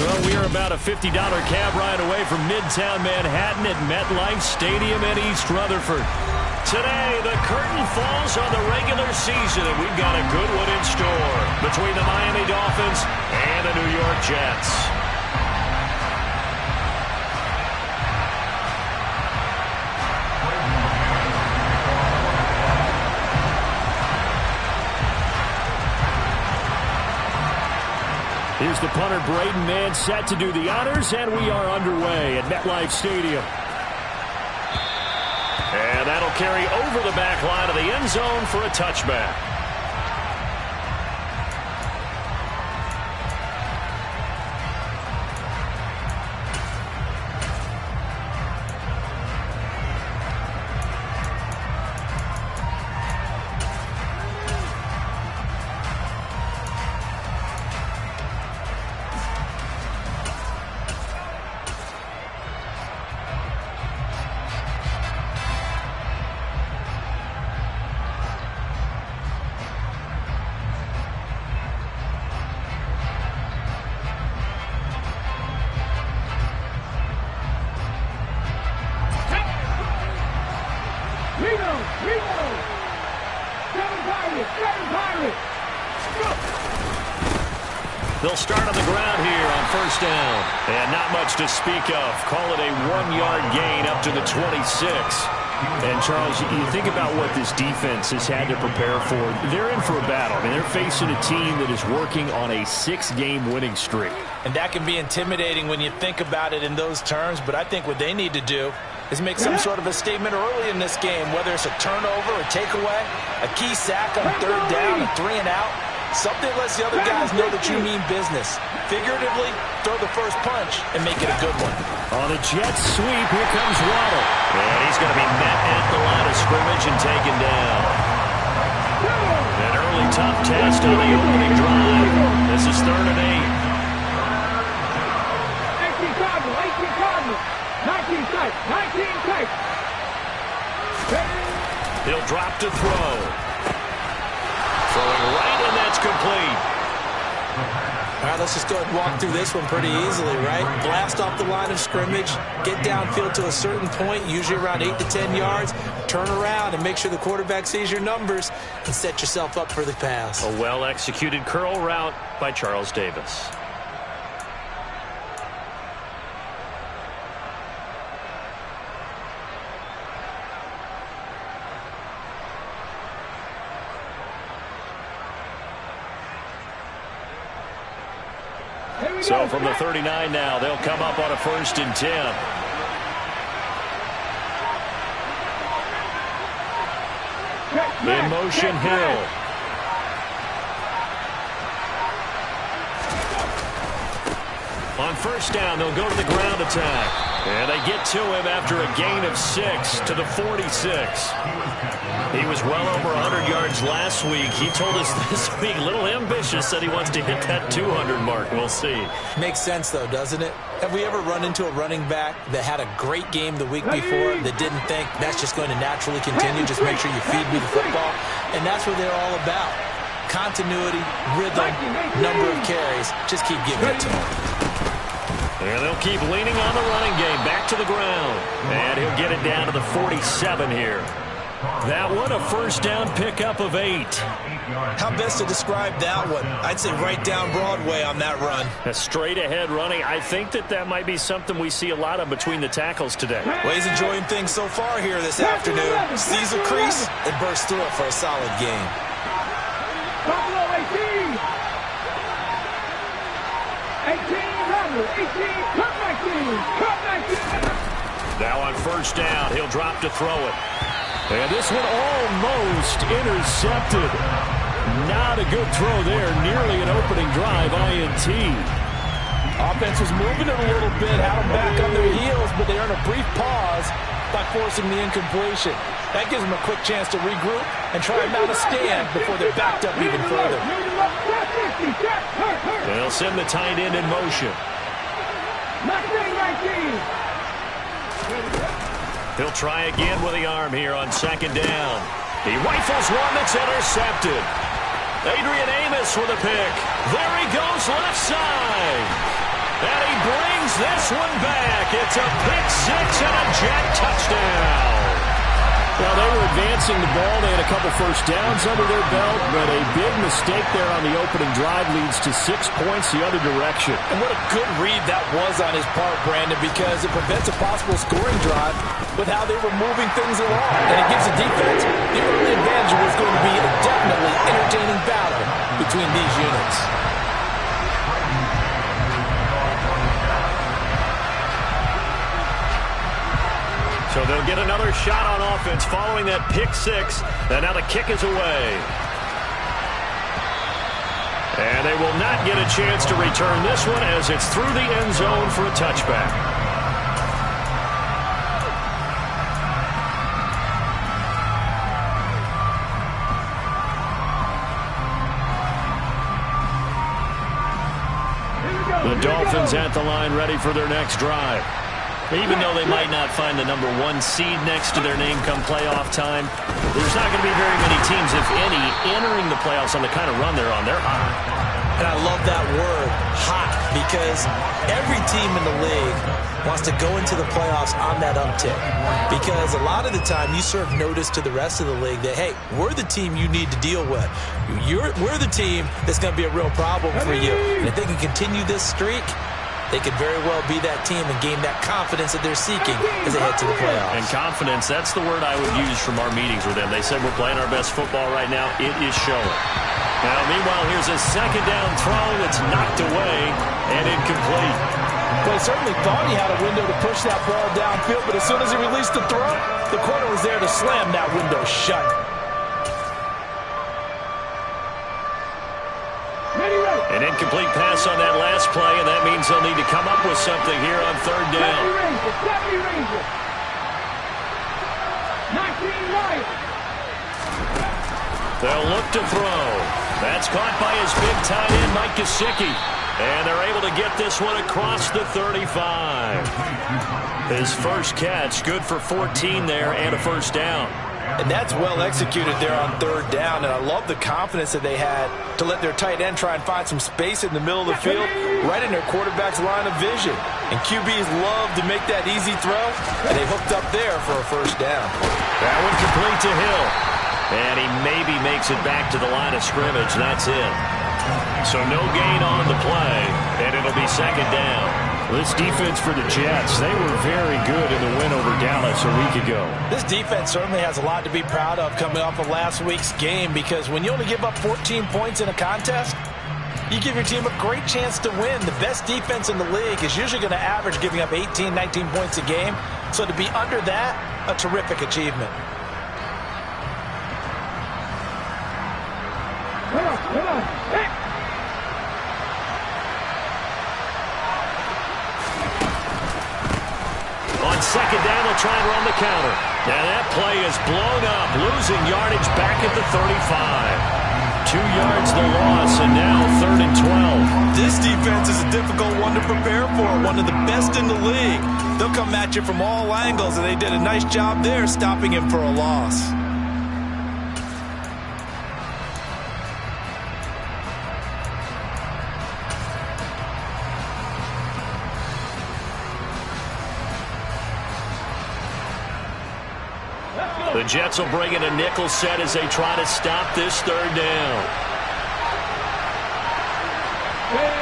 Well, we are about a $50 cab ride away from Midtown Manhattan at MetLife Stadium in East Rutherford. Today, the curtain falls on the regular season, and we've got a good one in store between the Miami Dolphins and the New York Jets. Here's the punter, Braden Mann, set to do the honors, and we are underway at MetLife Stadium. And that'll carry over the back line of the end zone for a touchback. They'll start on the ground here on first down. And not much to speak of. Call it a 1-yard gain up to the 26. And, Charles, you think about what this defense has had to prepare for. They're in for a battle. I mean, they're facing a team that is working on a 6-game winning streak. And that can be intimidating when you think about it in those terms. But I think what they need to do is make some sort of a statement early in this game, whether it's a turnover, a takeaway, a key sack on third down, a 3-and-out. Something that lets the other guys know that you mean business. Figuratively, throw the first punch and make it a good one. On a jet sweep, here comes Waddle. And he's going to be met at the line of scrimmage and taken down. An early tough test on the opening drive. This is 3rd and 8. 18 Cardinals. 19 tight. He'll drop to throw. Throwing right, and that's complete. All right, let's just go ahead and walk through this one pretty easily, right? Blast off the line of scrimmage, get downfield to a certain point, usually around 8 to 10 yards, turn around and make sure the quarterback sees your numbers and set yourself up for the pass. A well-executed curl route by Charles Davis. So from the 39 now, they'll come up on a 1st and 10. In motion, Hill. On first down, they'll go to the ground attack. And they get to him after a gain of 6 to the 46. He was well over 100 yards last week. He told us this week, a little ambitious, said he wants to hit that 200 mark. We'll see. Makes sense, though, doesn't it? Have we ever run into a running back that had a great game the week before that didn't think that's just going to naturally continue? Just make sure you feed me the football. And that's what they're all about. Continuity, rhythm, number of carries. Just keep giving it to him. And they'll keep leaning on the running game. Back to the ground. And he'll get it down to the 47 here. That one, a first down pickup of 8. How best to describe that one? I'd say right down Broadway on that run. A straight ahead running. I think that might be something we see a lot of between the tackles today. Well, he's enjoying things so far here this afternoon. Sees a crease and bursts through it for a solid game. Buffalo 18. 18, cut 19. Now on first down, he'll drop to throw it. And this one almost intercepted. Not a good throw there. Nearly an opening drive, INT. Offense was moving it a little bit, had them back on their heels, but they earned a brief pause by forcing the incompletion. That gives them a quick chance to regroup and try and mount a stand before they're backed up even further. They'll send the tight end in motion. He'll try again with the arm here on second down. He rifles one that's intercepted. Adrian Amos with a pick. There he goes left side. And he brings this one back. It's a pick six and a Jet touchdown. Well, they were advancing the ball. They had a couple first downs under their belt, but a big mistake there on the opening drive leads to 6 points the other direction. And what a good read that was on his part, Brandon, because it prevents a possible scoring drive with how they were moving things along. And it gives the defense the early advantage. Was going to be a definitely entertaining battle between these units. So they'll get another shot on offense following that pick six. And now the kick is away. And they will not get a chance to return this one as it's through the end zone for a touchback. The Dolphins at the line ready for their next drive. Even though they might not find the number 1 seed next to their name come playoff time, there's not going to be very many teams, if any, entering the playoffs on the kind of run they're on. They're hot. And I love that word, hot, because every team in the league wants to go into the playoffs on that uptick. Because a lot of the time you serve notice to the rest of the league that, hey, we're the team you need to deal with. We're the team that's going to be a real problem for you. And if they can continue this streak, they could very well be that team and gain that confidence that they're seeking as they head to the playoffs. And confidence, that's the word I would use from our meetings with them. They said we're playing our best football right now. It is showing. Now, meanwhile, here's a second down throw that's knocked away and incomplete. Well, he certainly thought he had a window to push that ball downfield, but as soon as he released the throw, the corner was there to slam that window shut. An incomplete pass on that last play, and that means they'll need to come up with something here on third down. They'll look to throw. That's caught by his big tight end, Mike Gesicki. And they're able to get this one across the 35. His first catch, good for 14 there and a first down. And that's well executed there on third down. And I love the confidence that they had to let their tight end try and find some space in the middle of the field, right in their quarterback's line of vision. And QBs love to make that easy throw, and they hooked up there for a first down. That one complete to Hill. And he maybe makes it back to the line of scrimmage. That's it. So no gain on the play, and it'll be second down. This defense for the Jets, they were very good in the win over Dallas a week ago. This defense certainly has a lot to be proud of coming off of last week's game, because when you only give up 14 points in a contest, you give your team a great chance to win. The best defense in the league is usually going to average giving up 18, 19 points a game. So to be under that, a terrific achievement. On second down, they'll try and run the counter. Now that play is blown up, losing yardage back at the 35. 2 yards the loss, and now 3rd and 12. This defense is a difficult one to prepare for, one of the best in the league. They'll come at you from all angles, and they did a nice job there stopping him for a loss. The Jets will bring in a nickel set as they try to stop this third down.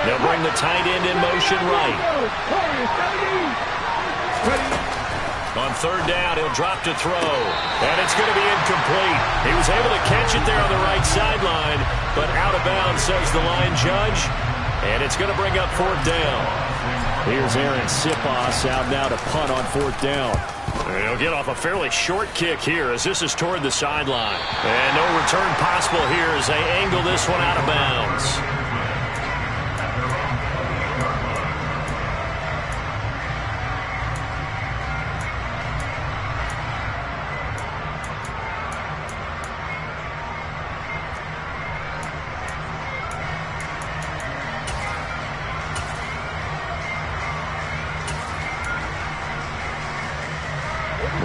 They'll bring the tight end in motion right. On third down, he'll drop to throw. And it's going to be incomplete. He was able to catch it there on the right sideline, but out of bounds, says the line judge. And it's going to bring up 4th down. Here's Aaron Siposs out now to punt on 4th down. He'll get off a fairly short kick here as this is toward the sideline. And no return possible here as they angle this one out of bounds.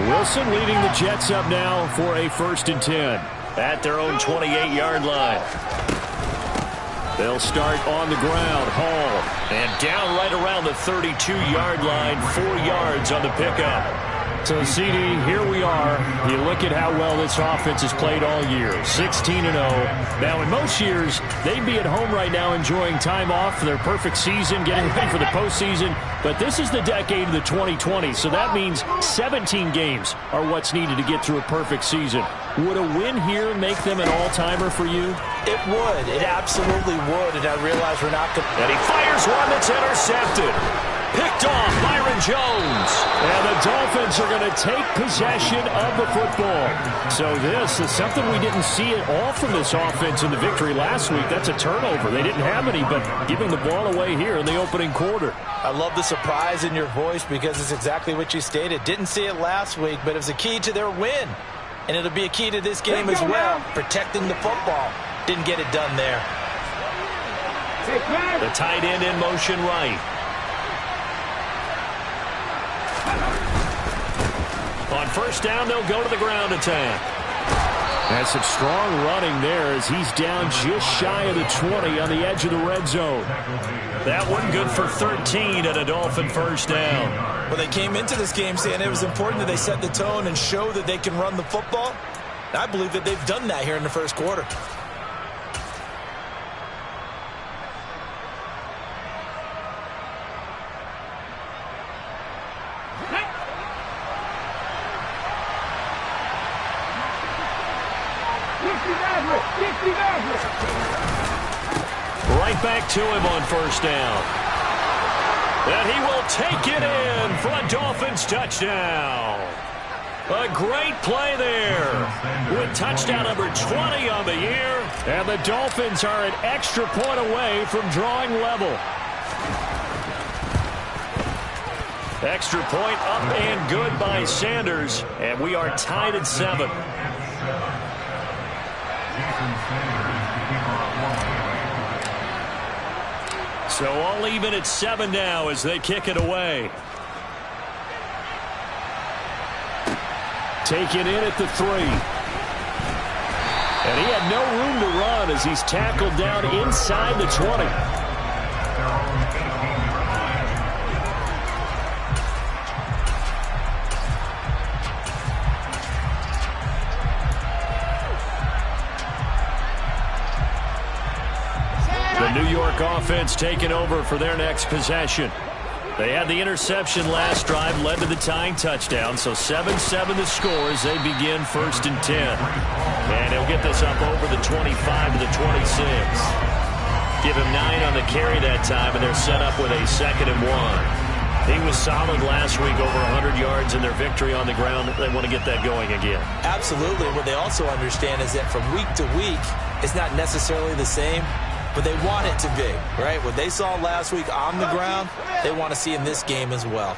Wilson leading the Jets up now for a 1st and 10 at their own 28-yard line. They'll start on the ground. Hall. And down right around the 32-yard line. 4 yards on the pickup. So, CD, here we are. You look at how well this offense has played all year. 16-0. Now, in most years, they'd be at home right now enjoying time off for their perfect season, getting ready for the postseason. But this is the decade of the 2020s, so that means 17 games are what's needed to get through a perfect season. Would a win here make them an all-timer for you? It would. It absolutely would, and I realize we're not going to... And he fires one that's intercepted. Picked off Byron Jones. And the Dolphins are going to take possession of the football. So this is something we didn't see at all from this offense in the victory last week. That's a turnover. They didn't have any, but giving the ball away here in the opening quarter. I love the surprise in your voice because it's exactly what you stated. Didn't see it last week, but it was a key to their win. And it'll be a key to this game as well, protecting the football. Didn't get it done there. The tight end in motion right. On first down, they'll go to the ground attack. That's some strong running there as he's down just shy of the 20 on the edge of the red zone. That one good for 13 and a Dolphin first down. Well, they came into this game saying it was important that they set the tone and show that they can run the football. And I believe that they've done that here in the first quarter. Right back to him on first down. And he will take it in for a Dolphins touchdown. A great play there with touchdown number 20 on the year. And the Dolphins are an extra point away from drawing level. Extra point up and good by Sanders. And we are tied at 7. So all even at 7 now as they kick it away. Taken in at the 3. And he had no room to run as he's tackled down inside the 20. The New York offense taking over for their next possession. They had the interception last drive, led to the tying touchdown, so 7-7 the score as they begin first and 10. And he'll get this up over the 25 to the 26. Give him 9 on the carry that time, and they're set up with a 2nd and 1. He was solid last week, over 100 yards in their victory on the ground. They want to get that going again. Absolutely. What they also understand is that from week to week, it's not necessarily the same, but they want it to be, right? What they saw last week on the ground, they want to see in this game as well.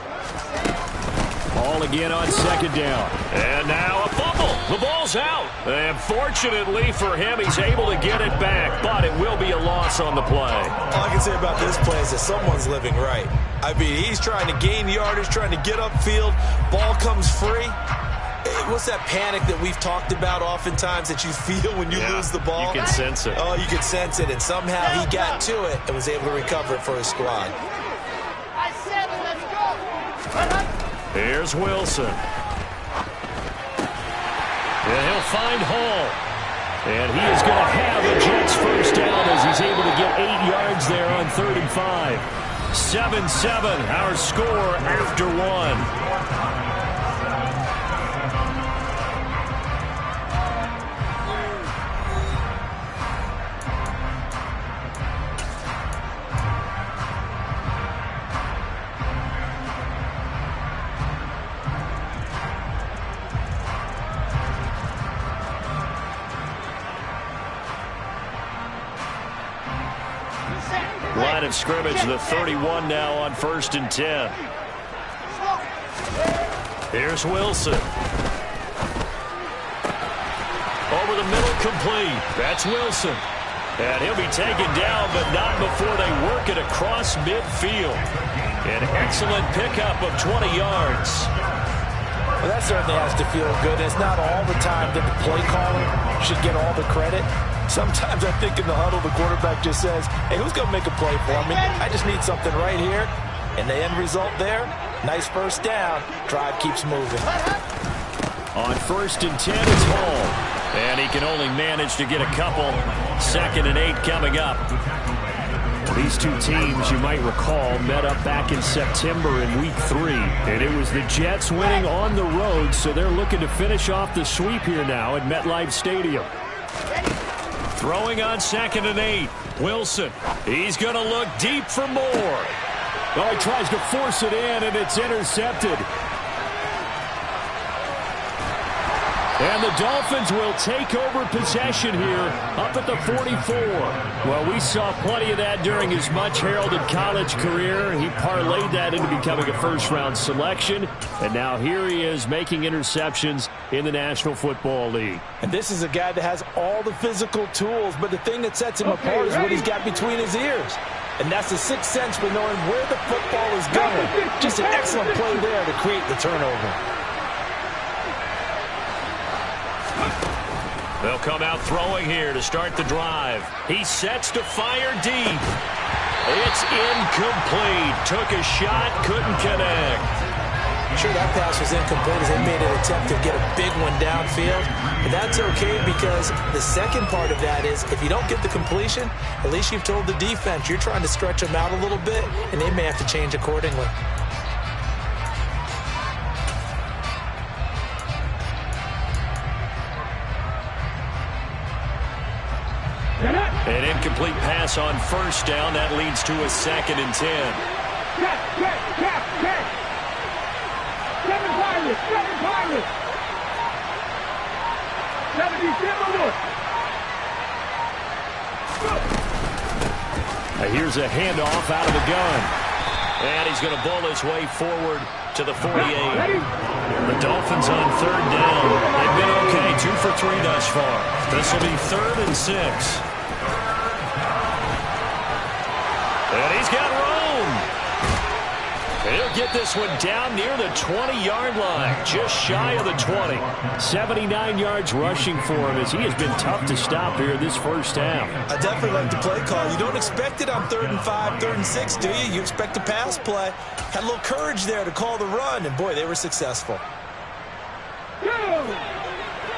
Ball again on 2nd down. And now a fumble. The ball's out. And fortunately for him, he's able to get it back, but it will be a loss on the play. All I can say about this play is that someone's living right. I mean, he's trying to gain yardage, trying to get upfield. Ball comes free. What's that panic that we've talked about oftentimes that you feel when you lose the ball? You can sense it. Oh, you can sense it, and somehow he got to it and was able to recover it for his squad. Here's Wilson. And he'll find Hall. And he is going to have a Jets first down as he's able to get 8 yards there on 3rd and 5. 7-7, our score after 1. Line of scrimmage, the 31 now on 1st and 10. Here's Wilson. Over the middle, complete. That's Wilson. And he'll be taken down, but not before they work it across midfield. An excellent pickup of 20 yards. Well, that certainly has to feel good. It's not all the time that the play caller should get all the credit. Sometimes I think in the huddle, the quarterback just says, hey, who's going to make a play for me? I just need something right here. And the end result there, nice first down. Drive keeps moving. On 1st and 10, it's Hall. And he can only manage to get a couple. 2nd and 8 coming up. These two teams, you might recall, met up back in September in Week 3. And it was the Jets winning on the road, so they're looking to finish off the sweep here now at MetLife Stadium. Throwing on 2nd and 8. Wilson. He's going to look deep for more. Oh, he tries to force it in, and it's intercepted. And the Dolphins will take over possession here up at the 44. Well, we saw plenty of that during his much-heralded college career. He parlayed that into becoming a first-round selection. And now here he is making interceptions in the National Football League. And this is a guy that has all the physical tools, but the thing that sets him apart is what he's got between his ears. And that's the sixth sense for knowing where the football is going. Just an excellent play there to create the turnover. They'll come out throwing here to start the drive. He sets to fire deep. It's incomplete. Took a shot, couldn't connect. Sure, that pass was incomplete as they made an attempt to get a big one downfield. But that's okay because the second part of that is if you don't get the completion, at least you've told the defense you're trying to stretch them out a little bit, and they may have to change accordingly. An incomplete pass on 1st down. That leads to a 2nd and 10. Check. 7 Pirates. 77 look. Here's a handoff out of the gun. And he's going to bull his way forward to the 48. The Dolphins on 3rd down. They've been okay, 2 for 3 thus far. This will be 3rd and 6. And he's got room. He'll get this one down near the 20-yard line, just shy of the 20. 79 yards rushing for him as he has been tough to stop here this first half. I definitely like the play call. You don't expect it on 3rd and 5, 3rd and 6, do you? You expect a pass play. Had a little courage there to call the run, and boy, they were successful. 2.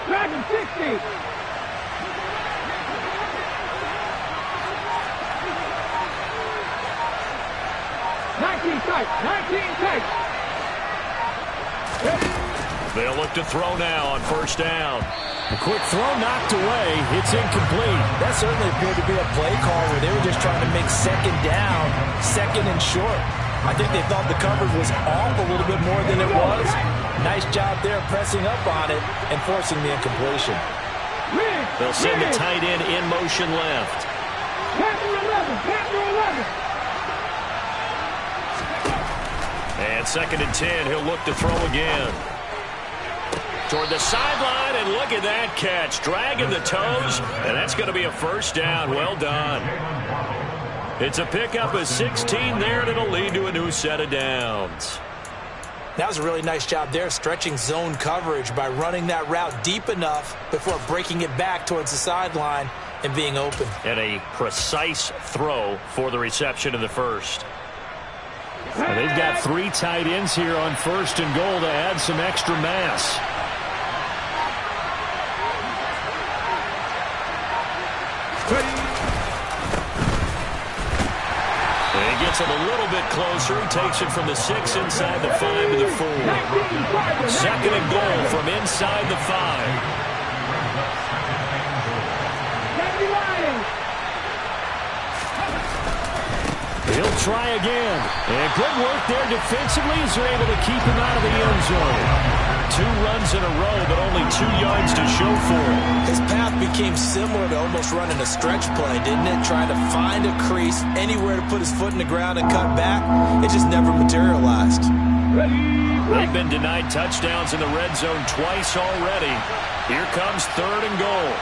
Dragon 60. They'll look to throw now on 1st down. A quick throw knocked away. It's incomplete. That certainly appeared to be a play call where they were just trying to make 2nd down, 2nd and short. I think they thought the coverage was off a little bit more than it was. Nice job there pressing up on it and forcing the incompletion. They'll send the tight end in motion left. Chapter 11. And 2nd and 10, he'll look to throw again. Toward the sideline, and look at that catch. Dragging the toes, and that's going to be a 1st down. Well done. It's a pickup of 16 there, and it'll lead to a new set of downs. That was a really nice job there, stretching zone coverage by running that route deep enough before breaking it back towards the sideline and being open. And a precise throw for the reception in the first. And they've got 3 tight ends here on 1st and goal to add some extra mass. And he gets it a little bit closer. He takes it from the 6 inside the 5 to the 4. 2nd and goal from inside the 5. He'll try again. And good work there defensively as they're able to keep him out of the end zone. 2 runs in a row, but only 2 yards to show for it. His path became similar to almost running a stretch play, didn't it? Trying to find a crease, anywhere to put his foot in the ground and cut back. It just never materialized. They've been denied touchdowns in the red zone twice already. Here comes 3rd and goal.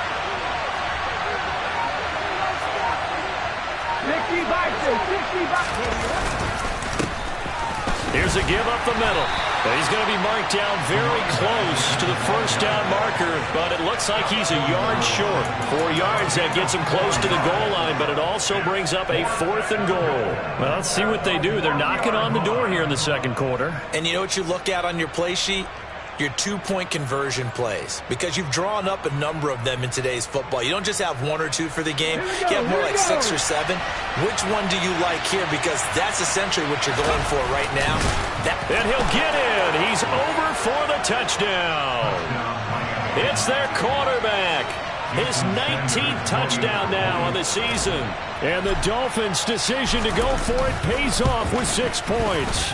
60 by 2. Here's a give up the middle. He's going to be marked down very close to the first down marker, but it looks like he's a yard short. 4 yards, that gets him close to the goal line, but it also brings up a 4th and goal. Well, let's see what they do. They're knocking on the door here in the second quarter. And you know what you look at on your play sheet? Your 2-point conversion plays, because you've drawn up a number of them in today's football. You don't just have 1 or 2 for the game. You have more like 6 or 7. Which one do you like here? Because that's essentially what you're going for right now. And he'll get in. He's over for the touchdown. It's their quarterback. His 19th touchdown now on the season. And the Dolphins' decision to go for it pays off with 6 points.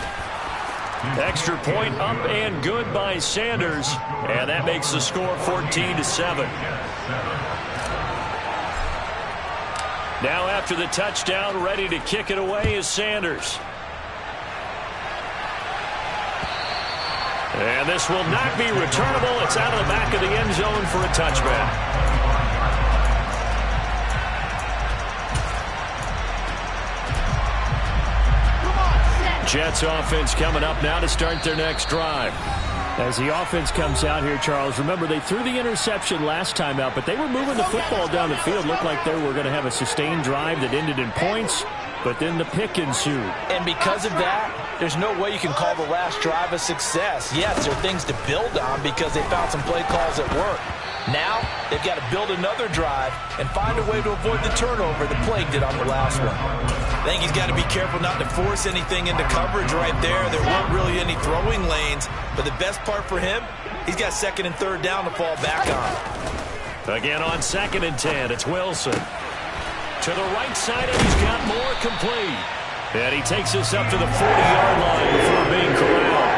Extra point up and good by Sanders, and that makes the score 14-7. Now after the touchdown, ready to kick it away is Sanders. And this will not be returnable. It's out of the back of the end zone for a touchback. Jets offense coming up now to start their next drive. As the offense comes out here, Charles, remember they threw the interception last time out, but they were moving the football down the field. Looked like they were going to have a sustained drive that ended in points, but then the pick ensued. And because of that, there's no way you can call the last drive a success. Yes, there are things to build on because they found some play calls that work. Now, they've got to build another drive and find a way to avoid the turnover that plagued it on the last one. I think he's got to be careful not to force anything into coverage right there. There weren't really any throwing lanes, but the best part for him, he's got 2nd and 3rd down to fall back on. Again on 2nd and 10, it's Wilson. To the right side, and he's got more complete. And he takes us up to the 40-yard line before being corralled.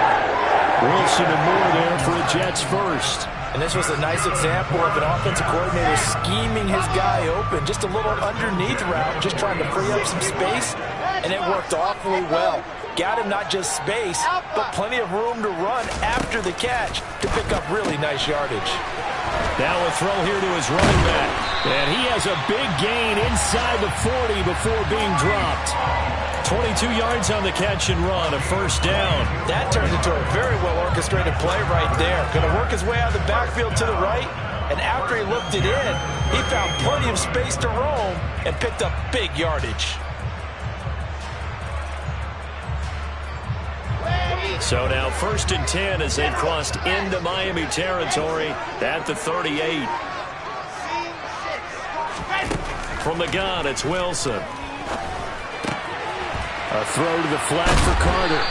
Wilson and more there for a Jets first. And this was a nice example of an offensive coordinator scheming his guy open. Just a little underneath route, just trying to free up some space, and it worked awfully well. Got him not just space, but plenty of room to run after the catch to pick up really nice yardage. Now a throw here to his running back. And he has a big gain inside the 40 before being dropped. 22 yards on the catch and run, a first down. That turns into a very well-orchestrated play right there. Going to work his way out of the backfield to the right, and after he looked it in, he found plenty of space to roam and picked up big yardage. So now 1st and 10 as they've crossed into Miami territory at the 38. From the gun, it's Wilson. A throw to the flat for Carter.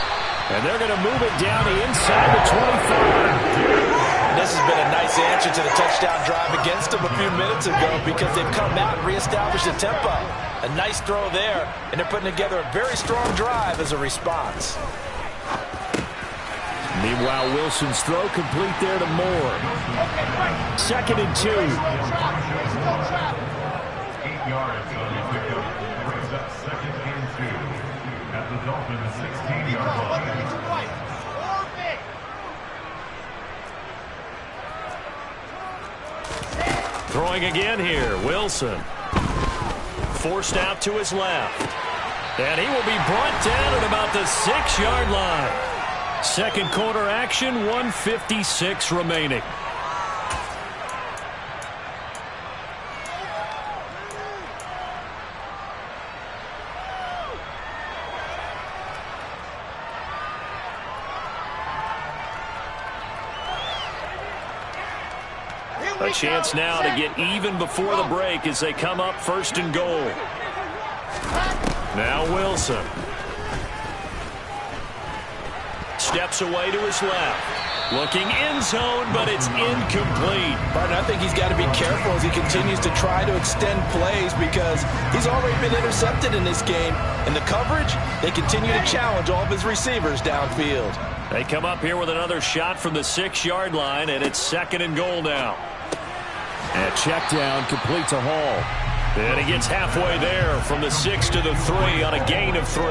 And they're going to move it down the inside the 25. This has been a nice answer to the touchdown drive against them a few minutes ago because they've come out and reestablished the tempo. A nice throw there, and they're putting together a very strong drive as a response. Meanwhile, Wilson's throw complete there to Moore. 2nd and 2. 8 yards on the pickup. Brings up 2nd and 2 at the Dolphins' 16-yard line. Throwing again here, Wilson. Forced out to his left. And he will be brought down at about the 6-yard line. Second quarter action, 1:56 remaining. A chance now to get even before the break as they come up 1st and goal. Now Wilson. Steps away to his left. Looking end zone, but it's incomplete. Barton, I think he's got to be careful as he continues to try to extend plays because he's already been intercepted in this game. And the coverage, they continue to challenge all of his receivers downfield. They come up here with another shot from the 6-yard line, and it's 2nd and goal now. And check down complete to Hall. And he gets halfway there from the 6 to the 3 on a gain of 3.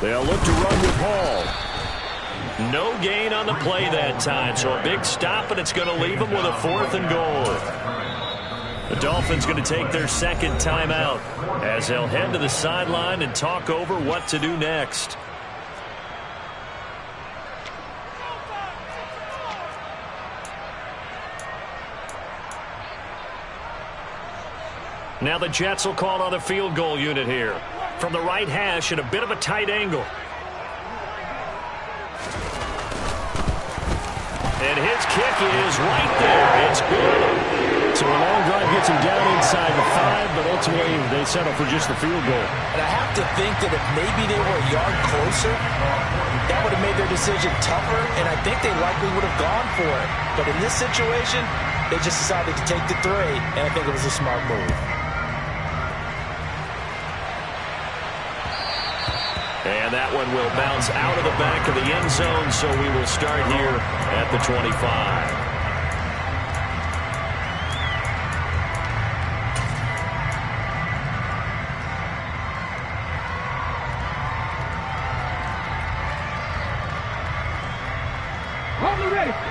They'll look to run with Hall. No gain on the play that time, so a big stop, and it's going to leave them with a 4th and goal. The Dolphins going to take their second timeout as they'll head to the sideline and talk over what to do next. Now the Jets will call on the field goal unit here. From the right hash at a bit of a tight angle. And his kick is right there. It's good. So a long drive gets him down inside the 5, but ultimately they settle for just the field goal. And I have to think that if maybe they were a yard closer, that would have made their decision tougher, and I think they likely would have gone for it. But in this situation, they just decided to take the 3, and I think it was a smart move. And that one will bounce out of the back of the end zone, so we will start here at the 25.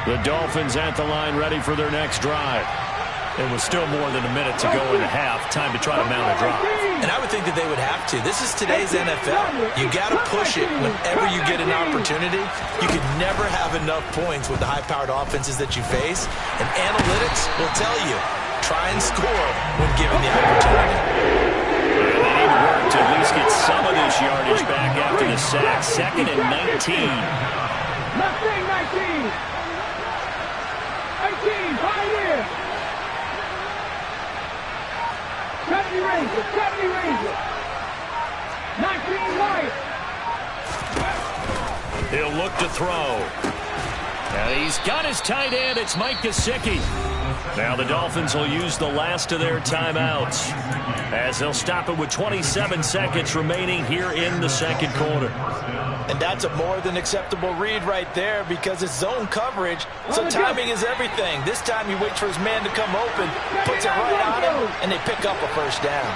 The Dolphins at the line ready for their next drive. It was still more than a minute to go in the half. Time to try to mount a drive. And I would think that they would have to. This is today's NFL. You got to push it whenever you get an opportunity. You can never have enough points with the high-powered offenses that you face. And analytics will tell you, try and score when given the opportunity. And they need work to at least get some of this yardage back after the sack. 2nd and 19. Mustang 19. 18, Pioneer. 70 Ranger, 70 Ranger. 19 Light. He'll look to throw. And he's got his tight end. It's Mike Gesicki. Now the Dolphins will use the last of their timeouts as they'll stop it with 27 seconds remaining here in the second quarter. And that's a more than acceptable read right there because it's zone coverage, so timing is everything. This time he waits for his man to come open, puts it right on him, and they pick up a first down.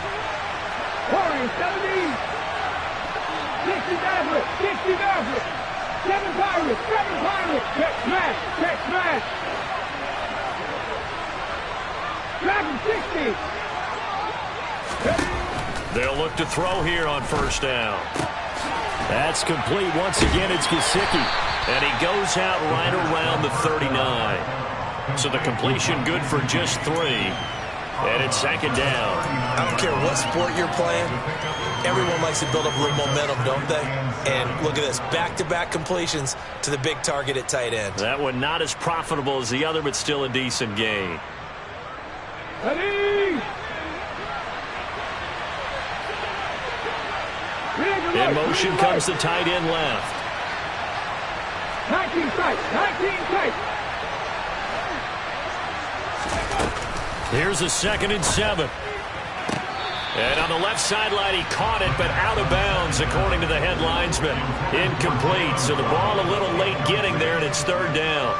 70. 60 Maverick, 60 Maverick. 7 Pirates, 7 Pirates. Check smash, check smash. Dragon 60. They'll look to throw here on first down. That's complete. Once again, it's Gesicki. And he goes out right around the 39. So the completion good for just 3. And it's second down. I don't care what sport you're playing. Everyone likes to build up a little momentum, don't they? And look at this. Back-to-back completions to the big target at tight end. That one not as profitable as the other, but still a decent gain. Ready. In motion comes the tight end left. 19 tight, 19 tight. Here's a 2nd and 7. And on the left sideline, he caught it, but out of bounds, according to the head linesman. Incomplete, so the ball a little late getting there, and it's third down.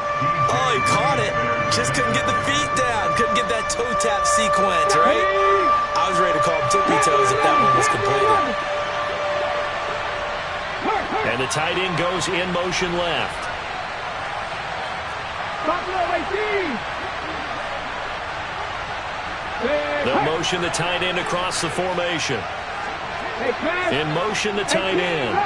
Oh, he caught it. Just couldn't get the feet down. Couldn't get that toe tap sequence, right? I was ready to call him tippy toes if that one was completed. And the tight end goes in motion left. They'll motion the tight end across the formation. In motion, the tight end.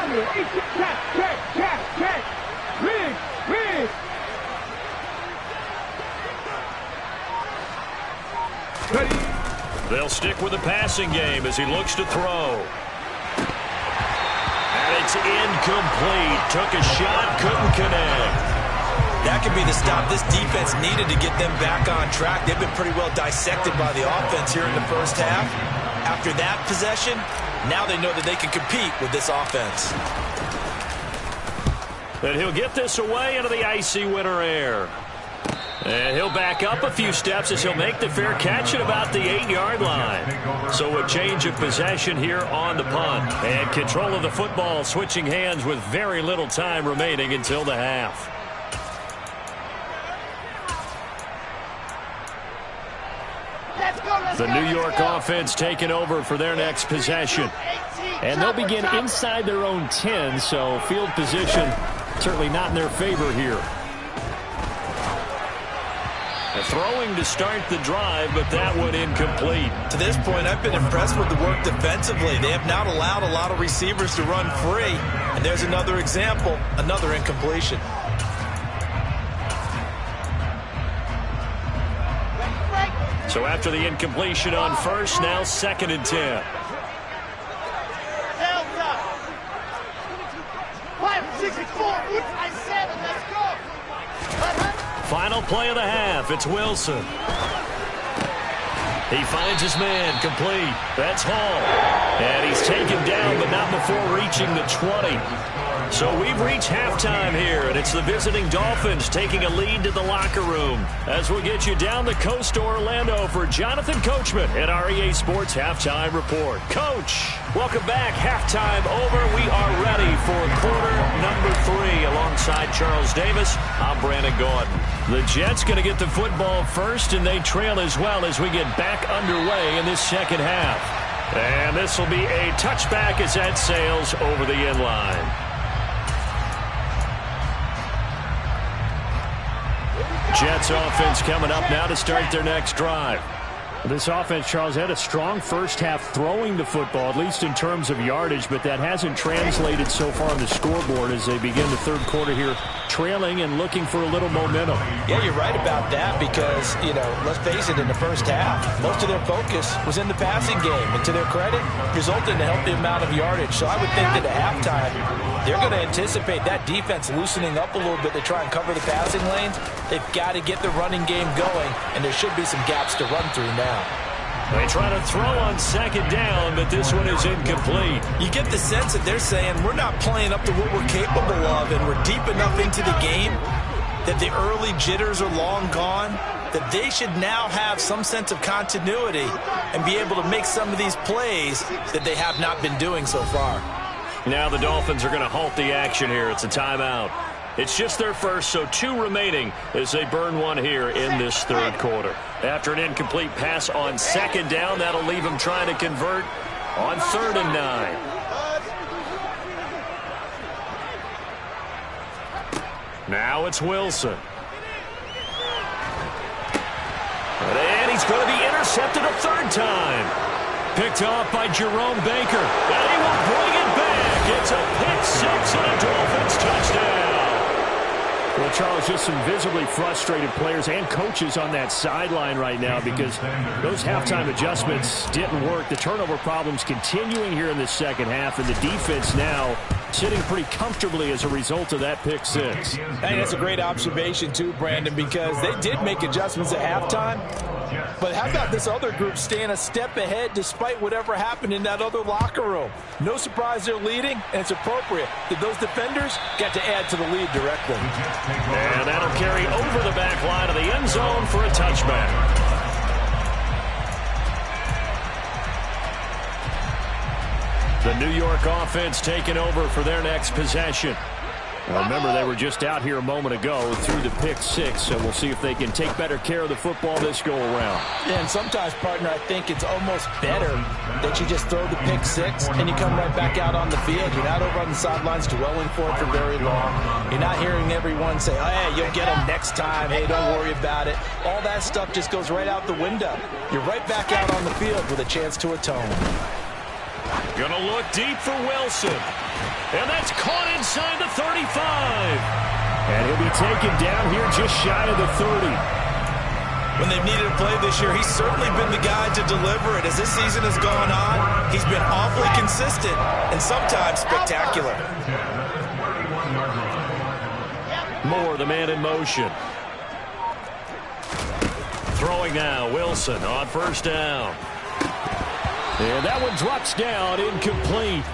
They'll stick with the passing game as he looks to throw. And it's incomplete. Took a shot, couldn't connect. That could be the stop this defense needed to get them back on track. They've been pretty well dissected by the offense here in the first half. After that possession, now they know that they can compete with this offense. And he'll get this away into the icy winter air. And he'll back up a few steps as he'll make the fair catch at about the 8-yard line. So a change of possession here on the punt. And control of the football switching hands with very little time remaining until the half. The New York offense taking over for their next possession. And they'll begin inside their own 10, so field position certainly not in their favor here. Throwing to start the drive, but that one incomplete. To this point, I've been impressed with the work defensively. They have not allowed a lot of receivers to run free. And there's another example, another incompletion. So after the incompletion on first, now 2nd and 10. Final play of the half. It's Wilson. He finds his man, complete. That's Hall. And he's taken down, but not before reaching the 20. So we've reached halftime here, and it's the visiting Dolphins taking a lead to the locker room. As we get you down the coast to Orlando for Jonathan Coachman at our EA Sports Halftime Report. Coach, welcome back. Halftime over. We are ready for quarter number 3. Alongside Charles Davis, I'm Brandon Gaudin. The Jets going to get the football first, and they trail as well as we get back underway in this second half. And this will be a touchback as that sails over the end line. Jets offense coming up now to start their next drive. This offense, Charles, had a strong first half throwing the football, at least in terms of yardage, but that hasn't translated so far on the scoreboard as they begin the third quarter here, trailing and looking for a little momentum. Yeah, you're right about that because, let's face it, in the first half, most of their focus was in the passing game. And to their credit, resulted in a healthy amount of yardage. So I would think that at halftime, they're going to anticipate that defense loosening up a little bit to try and cover the passing lanes. They've got to get the running game going, and there should be some gaps to run through now. They try to throw on 2nd down, but this one is incomplete. You get the sense that they're saying we're not playing up to what we're capable of, and we're deep enough into the game that the early jitters are long gone, that they should now have some sense of continuity and be able to make some of these plays that they have not been doing so far. Now the Dolphins are going to halt the action here. It's a timeout. It's just their first, so 2 remaining as they burn one here in this third quarter. After an incomplete pass on 2nd down, that'll leave them trying to convert on 3rd and 9. Now it's Wilson. And he's going to be intercepted a 3rd time. Picked off by Jerome Baker. And he will bring it back. It's a pick 6 and a Dolphins touchdown. Well, Charles, just some visibly frustrated players and coaches on that sideline right now because those halftime adjustments didn't work. The turnover problems continuing here in the second half, and the defense now sitting pretty comfortably as a result of that pick 6. Hey, that's a great observation too, Brandon, because they did make adjustments at halftime. But how about this other group staying a step ahead despite whatever happened in that other locker room? No surprise they're leading, and it's appropriate that those defenders got to add to the lead directly. And that'll carry over the back line of the end zone for a touchback. The New York offense taking over for their next possession. Remember, they were just out here a moment ago through the pick 6, so we'll see if they can take better care of the football this go-around. Yeah, and sometimes, partner, I think it's almost better that you just throw the pick 6 and you come right back out on the field. You're not over on the sidelines dwelling for it for very long. You're not hearing everyone say, oh, hey, you'll get them next time. Hey, don't worry about it. All that stuff just goes right out the window. You're right back out on the field with a chance to atone. Gonna look deep for Wilson. And that's caught inside the 35. And he'll be taken down here just shy of the 30. When they've needed a play this year, he's certainly been the guy to deliver it. As this season has gone on, he's been awfully consistent and sometimes spectacular. Moore, the man in motion. Throwing now, Wilson on 1st down. And that one drops down, incomplete.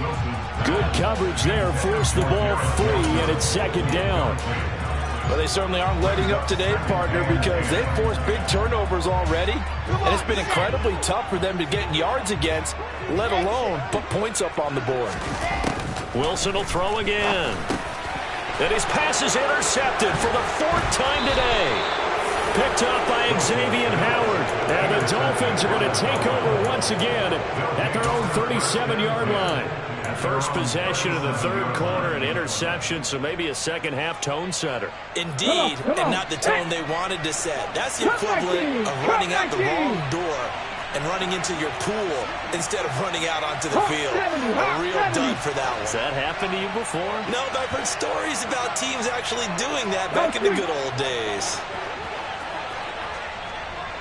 Good coverage there, forced the ball free, and it's 2nd down. Well, they certainly aren't letting up today, partner, because they've forced big turnovers already, and it's been incredibly tough for them to get yards against, let alone put points up on the board. Wilson will throw again. And his pass is intercepted for the 4th time today. Picked up by Xavier Howard. And the Dolphins are going to take over once again at their own 37-yard line. First possession of the third quarter, an interception, so maybe a second-half tone setter. Indeed, and not the tone they wanted to set. That's the equivalent of running out the wrong door and running into your pool instead of running out onto the field. A real dud for that one. Has that happened to you before? No, but I've heard stories about teams actually doing that back in the good old days.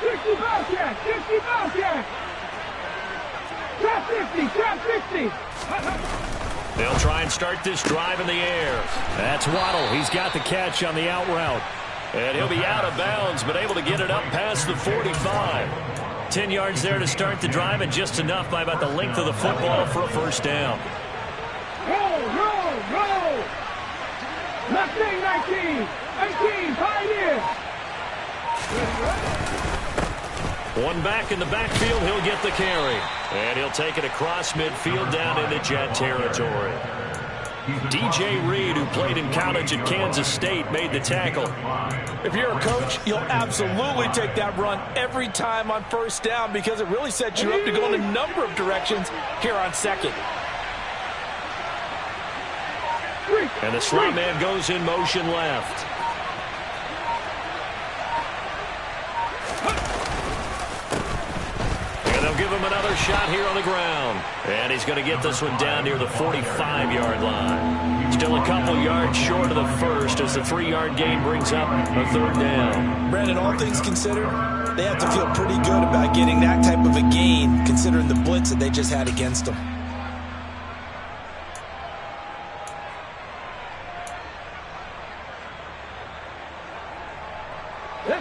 60 Bobcat! 60 Bobcat! Trap 50! Trap 50! They'll try and start this drive in the air. That's Waddle. He's got the catch on the out route. And he'll be out of bounds, but able to get it up past the 45. 10 yards there to start the drive, and just enough by about the length of the football for a first down. Roll, roll, roll! Left wing 19! 19, Pioneer! One back in the backfield, he'll get the carry. And he'll take it across midfield down into Jet territory. DJ Reed, who played in college at Kansas State, made the tackle. If you're a coach, you'll absolutely take that run every time on first down because it really sets you up to go in a number of directions here on second. And the slot man goes in motion left. They'll give him another shot here on the ground. And he's going to get this one down near the 45-yard line. Still a couple yards short of the first as the 3-yard gain brings up a third down. Brandon, all things considered, they have to feel pretty good about getting that type of a gain considering the blitz that they just had against them.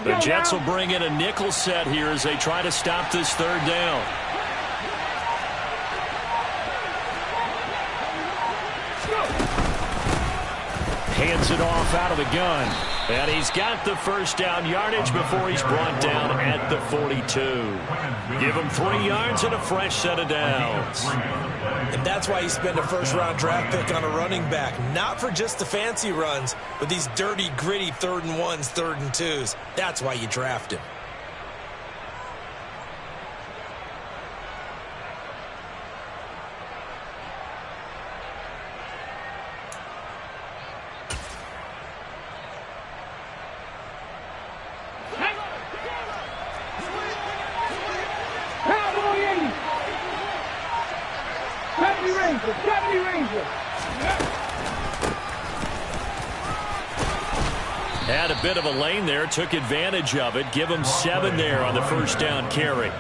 The Jets will bring in a nickel set here as they try to stop this third down. Hands it off out of the gun. And he's got the first down yardage before he's brought down at the 42. Give him 3 yards and a fresh set of downs. And that's why you spend a first-round draft pick on a running back. Not for just the fancy runs, but these dirty, gritty 3rd and 1s, 3rd and 2s. That's why you draft him. Had a bit of a lane there, took advantage of it. Give him 7 there on the first down carry.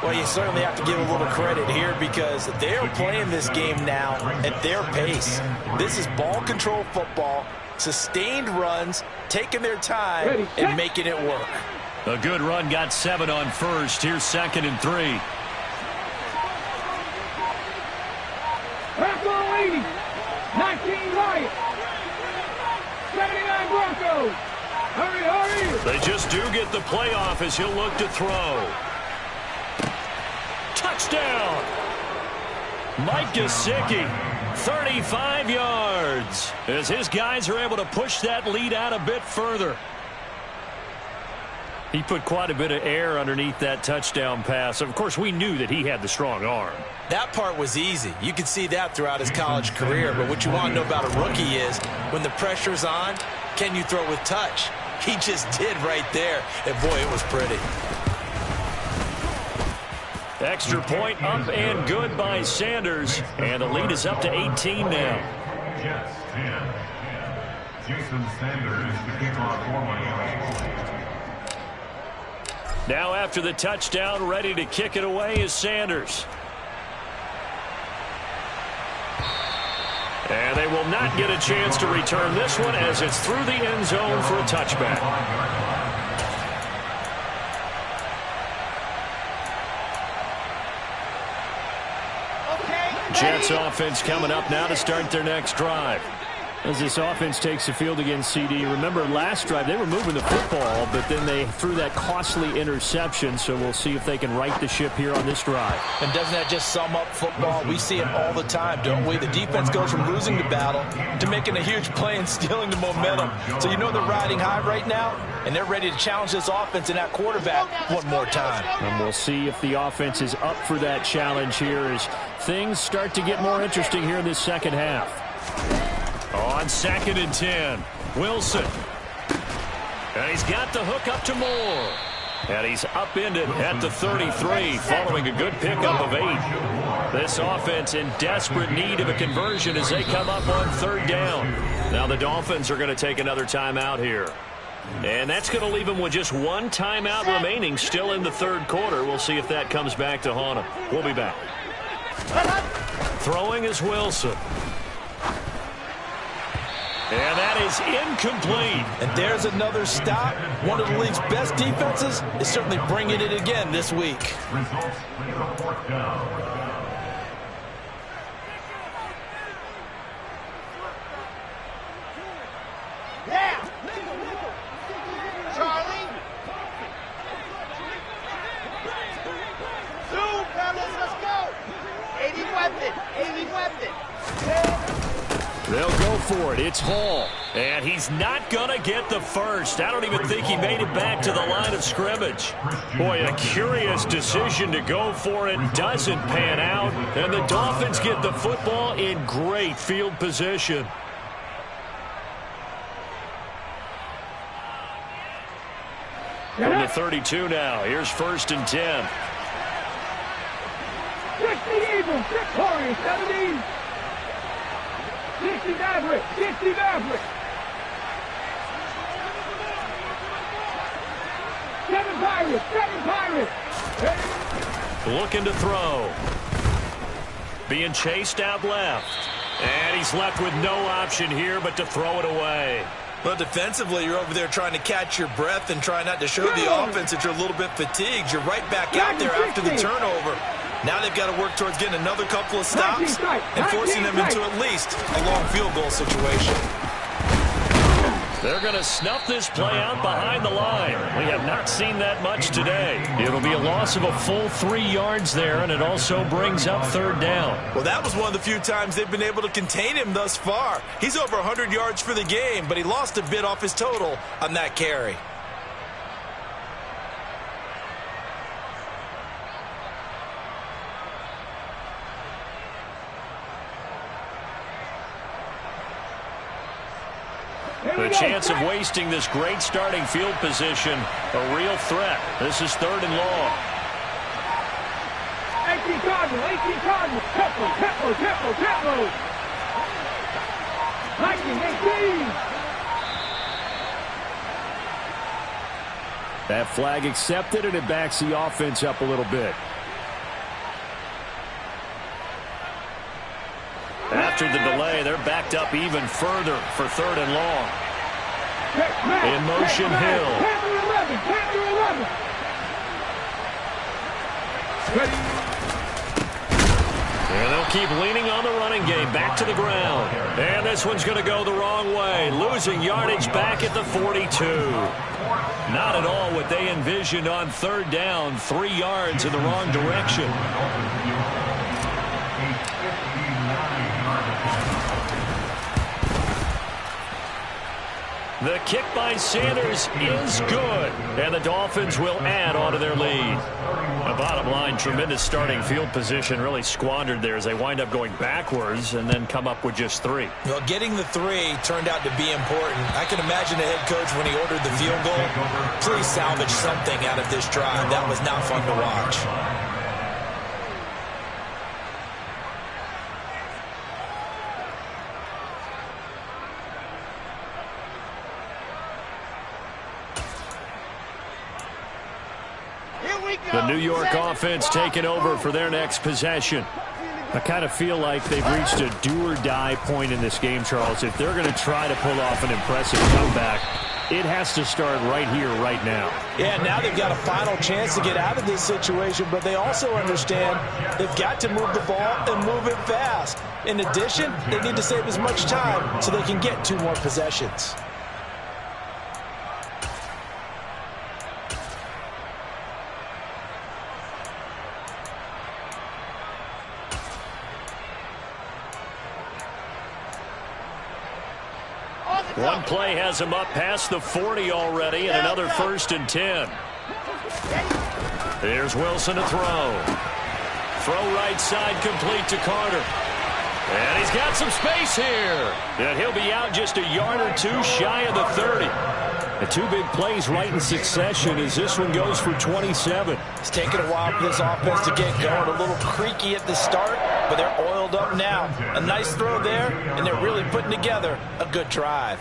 Well, you certainly have to give a little credit here because they're playing this game now at their pace. This is ball control football, sustained runs, taking their time, and making it work. A good run, got 7 on first. Here's 2nd and 3. Bravo 80, 19 Riot, 79 Broncos. Hurry, hurry. They just do get the playoff as he'll look to throw. Touchdown! Mike Gesicki, 35 yards, as his guys are able to push that lead out a bit further. He put quite a bit of air underneath that touchdown pass. Of course, we knew that he had the strong arm. That part was easy. You could see that throughout his college career. But what you want to know about a rookie is when the pressure's on, can you throw with touch? He just did right there. And, boy, it was pretty. Extra point up and good by Sanders. And the lead is up to 18 now. Jets 10. Jason Sanders to kick off for Miami. Now after the touchdown, ready to kick it away is Sanders. And they will not get a chance to return this one as it's through the end zone for a touchback. Jets offense coming up now to start their next drive. As this offense takes the field against CD, remember last drive they were moving the football, but then they threw that costly interception, so we'll see if they can right the ship here on this drive. And doesn't that just sum up football? We see it all the time, don't we? The defense goes from losing the battle to making a huge play and stealing the momentum. So you know they're riding high right now? and they're ready to challenge this offense and that quarterback one more time. And we'll see if the offense is up for that challenge here as things start to get more interesting here in this second half. On 2nd and 10, Wilson. And he's got the hook up to Moore. And he's upended at the 33 following a good pickup of 8. This offense in desperate need of a conversion as they come up on 3rd down. Now the Dolphins are going to take another timeout here. And that's going to leave them with just 1 timeout remaining still in the 3rd quarter. We'll see if that comes back to haunt them. We'll be back. Throwing is Wilson. And that is incomplete. And there's another stop. One of the league's best defenses is certainly bringing it again this week. Results, leave a 4th down. Yeah! Charlie! Zoom, fellas, let's go! 80 weapon! 80 weapon! They'll go for it. It's Hall. And he's not going to get the first. I don't even think he made it back to the line of scrimmage. Boy, a curious decision to go for it. Doesn't pan out. And the Dolphins get the football in great field position. From the 32 now. Here's 1st and 10. 60 Eagles, 6 Warriors, 70. 60 Maverick, 60 Maverick. 7 Pirates, 7 Pirates. Looking to throw. Being chased out left. And he's left with no option here but to throw it away. Well, defensively, you're over there trying to catch your breath and try not to show the offense that you're a little bit fatigued. You're right back out there after the turnover. Now they've got to work towards getting another couple of stops and forcing them into at least a long field goal situation. They're going to snuff this play out behind the line. We have not seen that much today. It'll be a loss of a full 3 yards there, and it also brings up 3rd down. Well, that was one of the few times they've been able to contain him thus far. He's over 100 yards for the game, but he lost a bit off his total on that carry. The chance of wasting this great starting field position, a real threat. This is 3rd and long. 18 Cardinal, 18 Cardinal. Tempo. Viking, 18. That flag accepted, and it backs the offense up a little bit. After the delay, they're backed up even further for 3rd and long. In motion, Hill. And they'll keep leaning on the running game. Back to the ground. And this one's going to go the wrong way. Losing yardage back at the 42. Not at all what they envisioned on 3rd down. 3 yards in the wrong direction. The kick by Sanders is good, and the Dolphins will add on to their lead. The bottom line, tremendous starting field position, really squandered there as they wind up going backwards and then come up with just 3. Well, getting the 3 turned out to be important. I can imagine the head coach when he ordered the field goal, please salvage something out of this drive. That was not fun to watch. The New York offense taking over for their next possession. I kind of feel like they've reached a do-or-die point in this game, Charles. If they're going to try to pull off an impressive comeback, it has to start right here, right now. Yeah, now they've got a final chance to get out of this situation, but they also understand they've got to move the ball and move it fast. In addition, they need to save as much time so they can get 2 more possessions. One play has him up past the 40 already, and another 1st and 10. Here's Wilson to throw. Throw right side complete to Carter. And he's got some space here. And he'll be out just a yard or two shy of the 30. The two big plays right in succession as this one goes for 27. It's taken a while for this offense to get going. A little creaky at the start, but they're oiled up now. A nice throw there, and they're really putting together a good drive.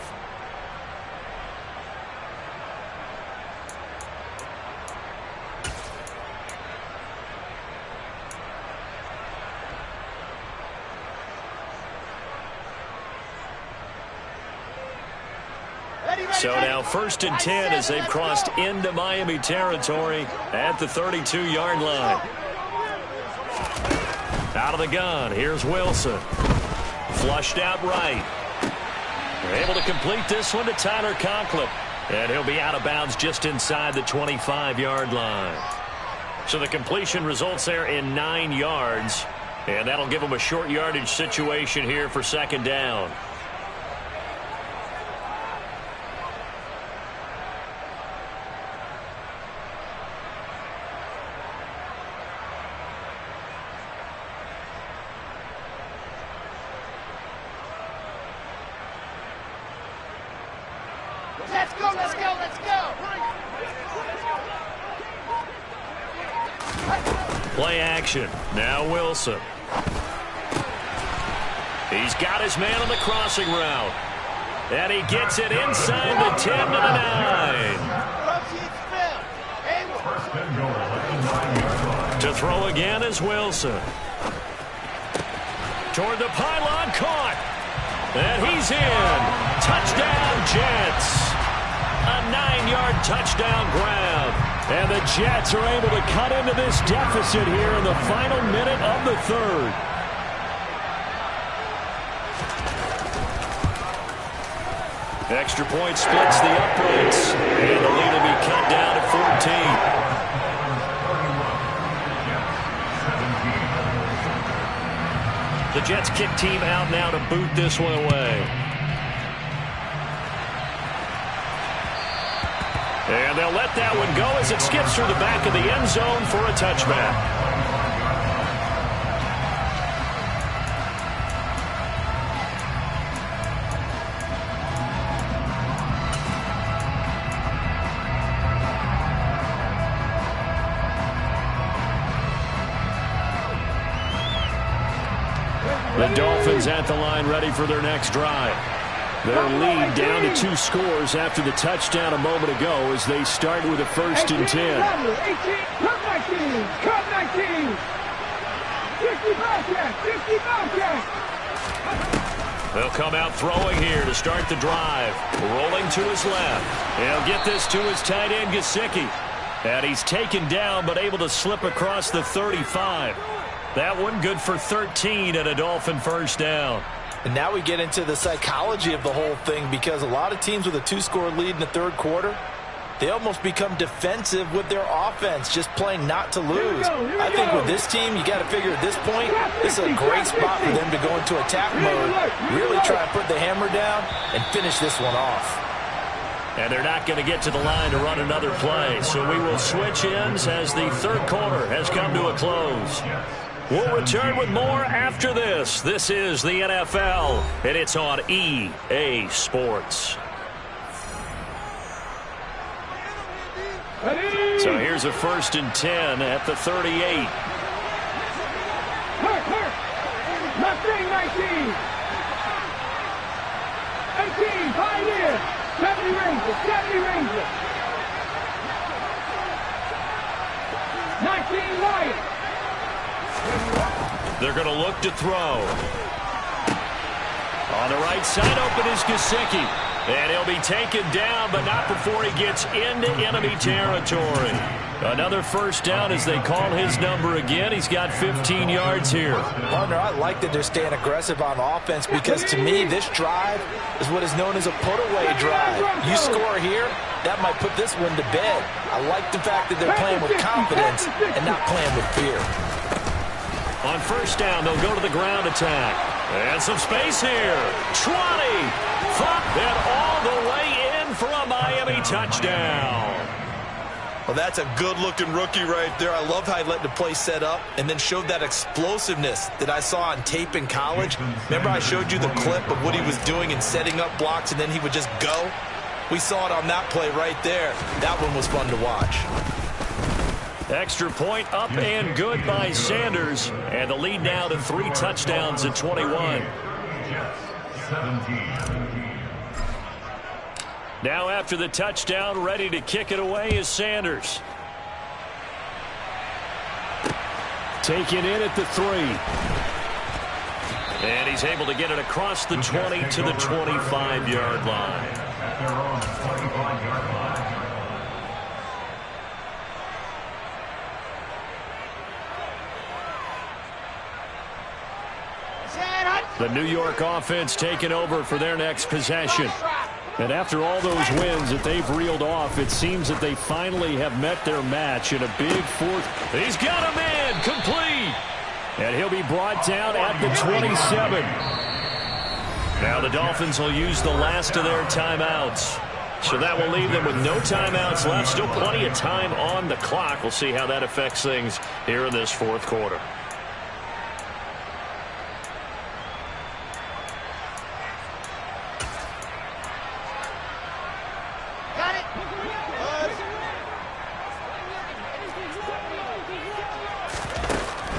So now 1st and 10 as they've crossed into Miami territory at the 32-yard line. Out of the gun, here's Wilson. Flushed out right. They're able to complete this one to Tyler Conklin. And he'll be out of bounds just inside the 25-yard line. So the completion results there in 9 yards. And that'll give them a short yardage situation here for 2nd down. Let's go, let's go, let's go! Play action. Now Wilson. He's got his man on the crossing route. And he gets it inside the 10 to the 9. To throw again is Wilson. Toward the pylon, caught. And he's in. Touchdown, Jets. A 9-yard touchdown grab. And the Jets are able to cut into this deficit here in the final minute of the 3rd. Extra point splits the uprights. And the lead will be cut down to 14. The Jets kick team out now to boot this one away. And they'll let that one go as it skips through the back of the end zone for a touchback. The Dolphins at the line ready for their next drive. Their lead down to 2 scores after the touchdown a moment ago as they start with a 1st and 10. They'll come out throwing here to start the drive. Rolling to his left. He'll get this to his tight end, Gesicki. And he's taken down but able to slip across the 35. That one good for 13 and a Dolphin 1st down. And now we get into the psychology of the whole thing, because a lot of teams with a 2-score lead in the 3rd quarter, they almost become defensive with their offense, just playing not to lose. I think with this team, you got to figure at this point, this is a great spot for them to go into attack mode, really try and put the hammer down and finish this one off. And they're not going to get to the line to run another play, so we will switch ends as the 3rd quarter has come to a close. We'll return with more after this. This is the NFL, and it's on EA Sports. So here's a 1st and 10 at the 38. Mustang 19. 18, Pioneer. 70 Rangers, 70 Rangers. 19, Lions. They're going to look to throw. On the right side, open is Gesicki. And he'll be taken down, but not before he gets into enemy territory. Another 1st down as they call his number again. He's got 15 yards here. Partner, I like that they're staying aggressive on offense, because to me, this drive is what is known as a put-away drive. You score here, that might put this one to bed. I like the fact that they're playing with confidence and not playing with fear. On 1st down, they'll go to the ground attack. And some space here. 20, And all the way in for a Miami touchdown. Well, that's a good-looking rookie right there. I love how he let the play set up and then showed that explosiveness that I saw on tape in college. Remember I showed you the clip of what he was doing and setting up blocks, and then he would just go? We saw it on that play right there. That one was fun to watch. Extra point up and good by Sanders. And the lead now to 3 touchdowns at 21. Now after the touchdown, ready to kick it away is Sanders. Taken in at the 3. And he's able to get it across the 20 to the 25-yard line. At their own 25-yard line. The New York offense taking over for their next possession. And after all those wins that they've reeled off, it seems that they finally have met their match in a big fourth. He's got a man complete. And he'll be brought down at the 27. Now the Dolphins will use the last of their timeouts. So that will leave them with no timeouts left. Still plenty of time on the clock. We'll see how that affects things here in this fourth quarter.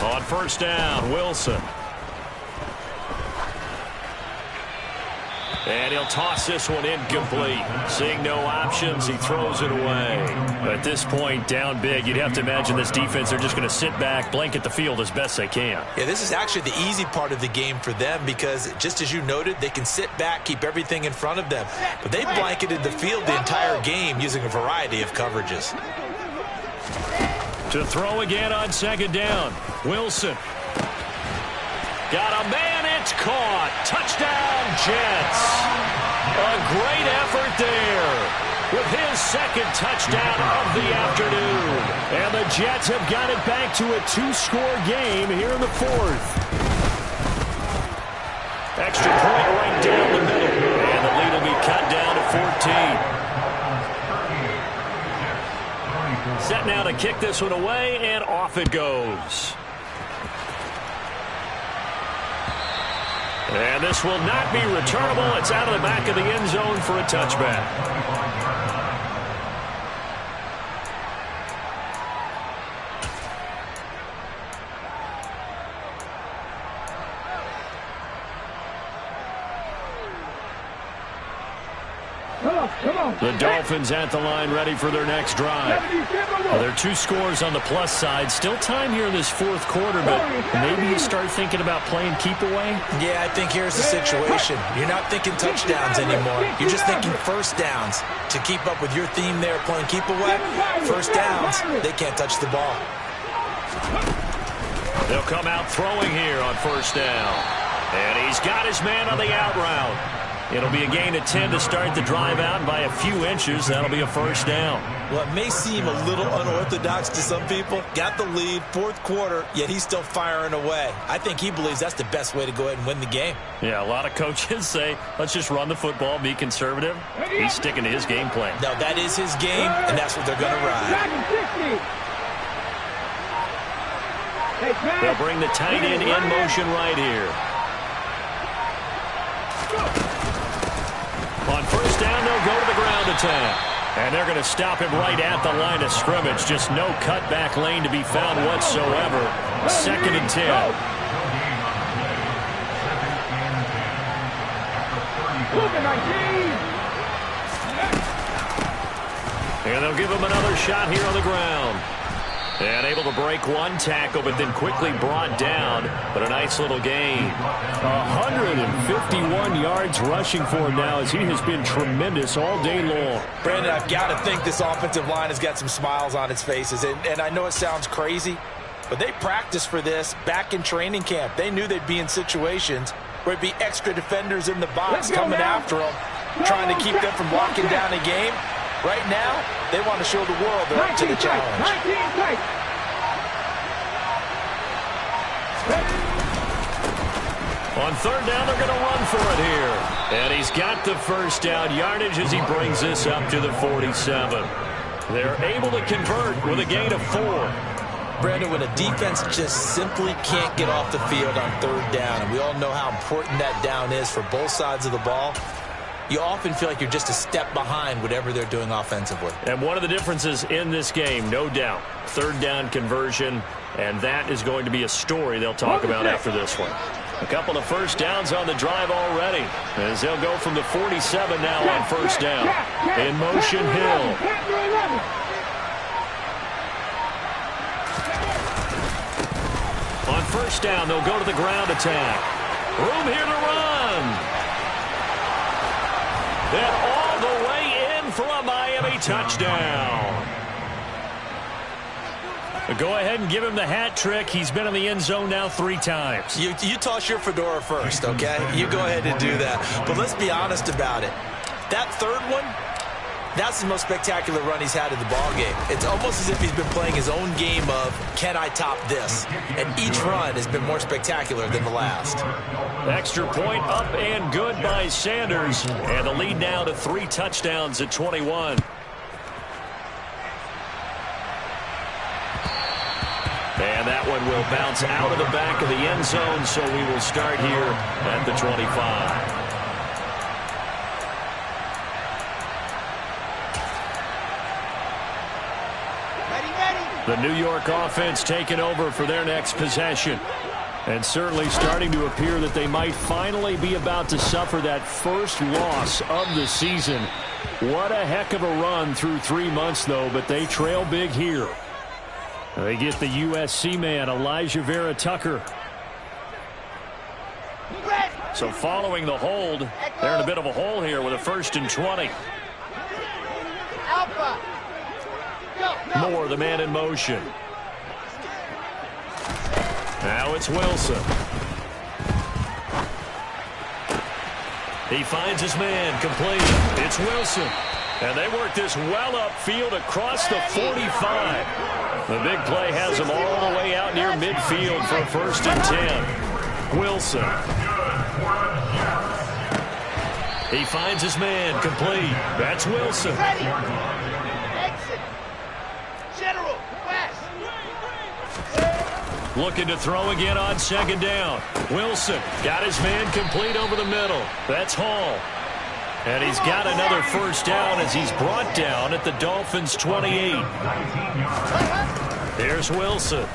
On first down, Wilson. And he'll toss this one incomplete. Seeing no options, he throws it away. At this point, down big, you'd have to imagine this defense, they're just going to sit back, blanket the field as best they can. Yeah, this is actually the easy part of the game for them because, just as you noted, they can sit back, keep everything in front of them. But they blanketed the field the entire game using a variety of coverages. To throw again on second down. Wilson. Got a man, it's caught. Touchdown, Jets. A great effort there with his second touchdown of the afternoon. And the Jets have got it back to a 2-score game here in the fourth. Extra point right down the middle. And the lead will be cut down to 14. Set now to kick this one away, and off it goes. And this will not be returnable. It's out of the back of the end zone for a touchback. The Dolphins at the line, ready for their next drive. Well, there are 2 scores on the plus side. Still time here in this fourth quarter, but maybe you start thinking about playing keep away? Yeah, I think here's the situation. You're not thinking touchdowns anymore. You're just thinking first downs. To keep up with your theme there, playing keep away, first downs, they can't touch the ball. They'll come out throwing here on first down. And he's got his man on the out route. It'll be a gain of 10 to start the drive out, and by a few inches, that'll be a first down. Well, it may seem a little unorthodox to some people. Got the lead, fourth quarter, yet he's still firing away. I think he believes that's the best way to go ahead and win the game. Yeah, a lot of coaches say, let's just run the football, be conservative. He's sticking to his game plan. No, that is his game, and that's what they're going to ride. They'll bring the tight end in motion right here. On first down, they'll go to the ground attack. And they're going to stop him right at the line of scrimmage. Just no cutback lane to be found whatsoever. Second and 10. And they'll give him another shot here on the ground. And able to break one tackle, but then quickly brought down. But a nice little gain. 151 yards rushing for him now, as he has been tremendous all day long. Brandon, I've got to think this offensive line has got some smiles on its faces. And I know it sounds crazy, but they practiced for this back in training camp. They knew they'd be in situations where it'd be extra defenders in the box coming after them, trying to keep them from locking down a game. Right now, they want to show the world they're up to the challenge. On third down, they're going to run for it here. And he's got the first down yardage as he brings this up to the 47. They're able to convert with a gain of 4. Brandon, when a defense just simply can't get off the field on third down, and we all know how important that down is for both sides of the ball, you often feel like you're just a step behind whatever they're doing offensively. And one of the differences in this game, no doubt, third down conversion, and that is going to be a story they'll talk about after this one. A couple of first downs on the drive already, as they'll go from the 47 now on first down. In motion, Hill. On first down, they'll go to the ground attack. Room here to run. And all the way in for a Miami touchdown. Go ahead and give him the hat trick. He's been in the end zone now 3 times. You toss your fedora first, okay? You go ahead and do that. But let's be honest about it. That third one, that's the most spectacular run he's had in the ballgame. It's almost as if he's been playing his own game of, can I top this? And each run has been more spectacular than the last. Extra point up and good by Sanders. And the lead now to 3 touchdowns at 21. And that one will bounce out of the back of the end zone, so we will start here at the 25. The New York offense taking over for their next possession. And certainly starting to appear that they might finally be about to suffer that first loss of the season. What a heck of a run through 3 months, though, but they trail big here. They get the USC man, Elijah Vera Tucker. So following the hold, they're in a bit of a hole here with a 1st and 20. Alpha. Moore, the man in motion. Now it's Wilson. He finds his man, complete. It's Wilson. And they work this well upfield across the 45. The big play has them all the way out near midfield for a 1st and 10. Wilson. He finds his man, complete. That's Wilson. Exit. General, west. Looking to throw again on 2nd down. Wilson got his man complete over the middle. That's Hall. And he's got another 1st down as he's brought down at the Dolphins' 28. Here's Wilson.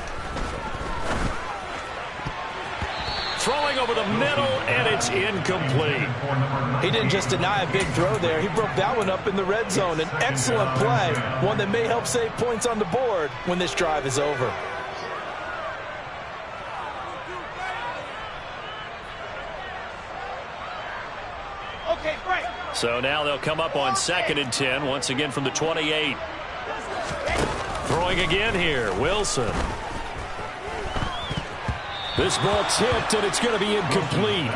Throwing over the middle, and it's incomplete. He didn't just deny a big throw there. He broke that one up in the red zone. An excellent play, one that may help save points on the board when this drive is over. Okay, break. So now they'll come up on 2nd and 10, once again from the 28. Throwing again here, Wilson. This ball tipped, and it's going to be incomplete.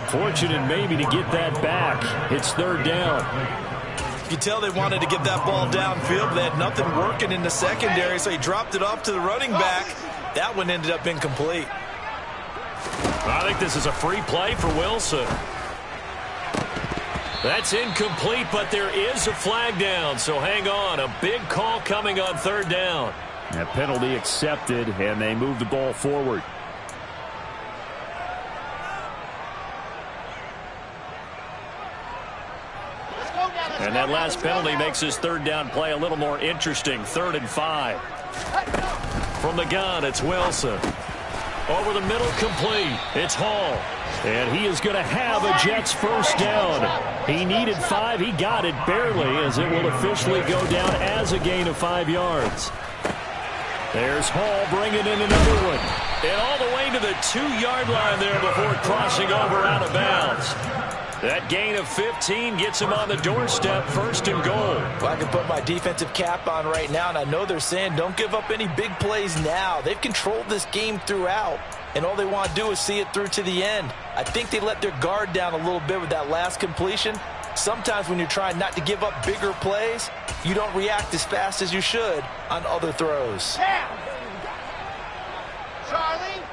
Fortunate maybe to get that back. It's 3rd down. You can tell they wanted to get that ball downfield, but they had nothing working in the secondary, so he dropped it off to the running back. That one ended up incomplete. I think this is a free play for Wilson. That's incomplete, but there is a flag down, so hang on. A big call coming on 3rd down. That penalty accepted, and they move the ball forward. And that last penalty makes his 3rd down play a little more interesting. 3rd and 5. From the gun, it's Wilson. Over the middle, complete. It's Hall. And he is going to have a Jets 1st down. He needed 5. He got it barely, as it will officially go down as a gain of 5 yards. There's Hall bringing in another one. And all the way to the 2-yard line there before crossing over out of bounds. That gain of 15 gets him on the doorstep, 1st and goal. Well, I can put my defensive cap on right now, and I know they're saying don't give up any big plays now. They've controlled this game throughout, and all they want to do is see it through to the end. I think they let their guard down a little bit with that last completion. Sometimes when you're trying not to give up bigger plays, you don't react as fast as you should on other throws. Charlie.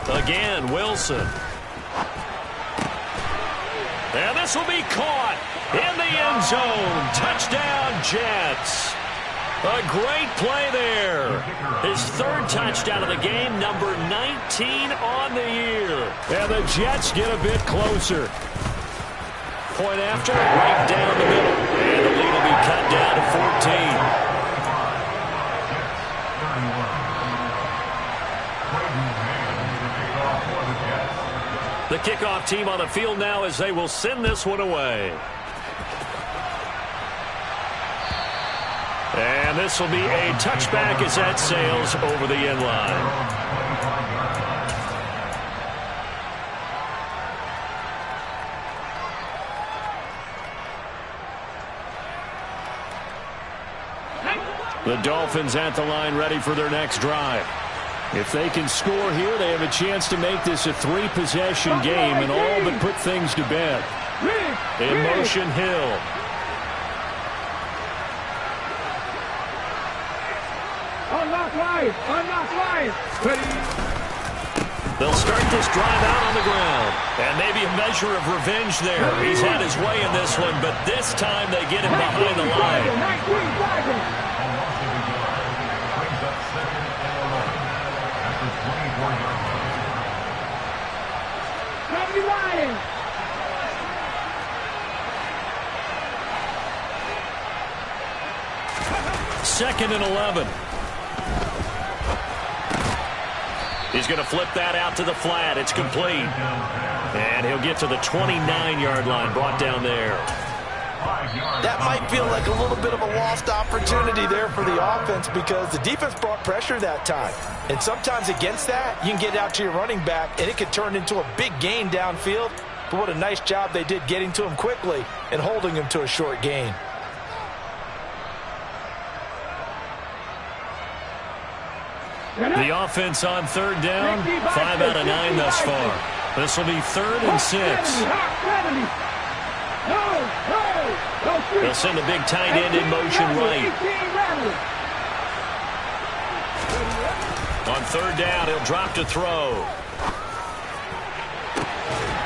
Again, Wilson. And this will be caught in the end zone. Touchdown, Jets. A great play there. His third touchdown of the game, number 19 on the year. And the Jets get a bit closer. Point after, right down the middle. And the lead will be cut down to 14. The kickoff team on the field now as they will send this one away. And this will be a touchback as that sails over the end line. The Dolphins at the line ready for their next drive. If they can score here, they have a chance to make this a 3-possession game and all but put things to bed. In motion, Hill. Unlock line. Unlock line. They'll start this drive out on the ground. And maybe a measure of revenge there. He's had his way in this one, but this time they get him behind the line. 19 Lions. Second and 11. He's going to flip that out to the flat. It's complete. And he'll get to the 29-yard line, brought down there. That might feel like a little bit of a lost opportunity there for the offense because the defense brought pressure that time. And sometimes against that, you can get out to your running back, and it could turn into a big gain downfield. But what a nice job they did getting to him quickly and holding him to a short gain. The offense on third down, 5 out of 9 thus far. This will be 3rd and 6. They'll send a big tight end in motion right. On third down, he'll drop to throw.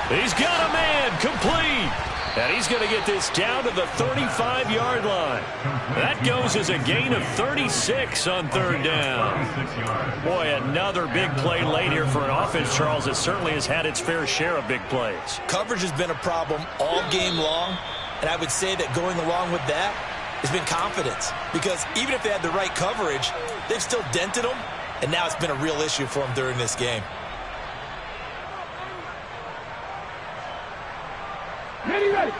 He's got a man, complete. And he's going to get this down to the 35-yard line. That goes as a gain of 36 on third down. Boy, another big play late here for an offense, Charles, that certainly has had its fair share of big plays. Coverage has been a problem all game long, and I would say that going along with that has been confidence. Because even if they had the right coverage, they've still dented them, and now it's been a real issue for them during this game. Ready.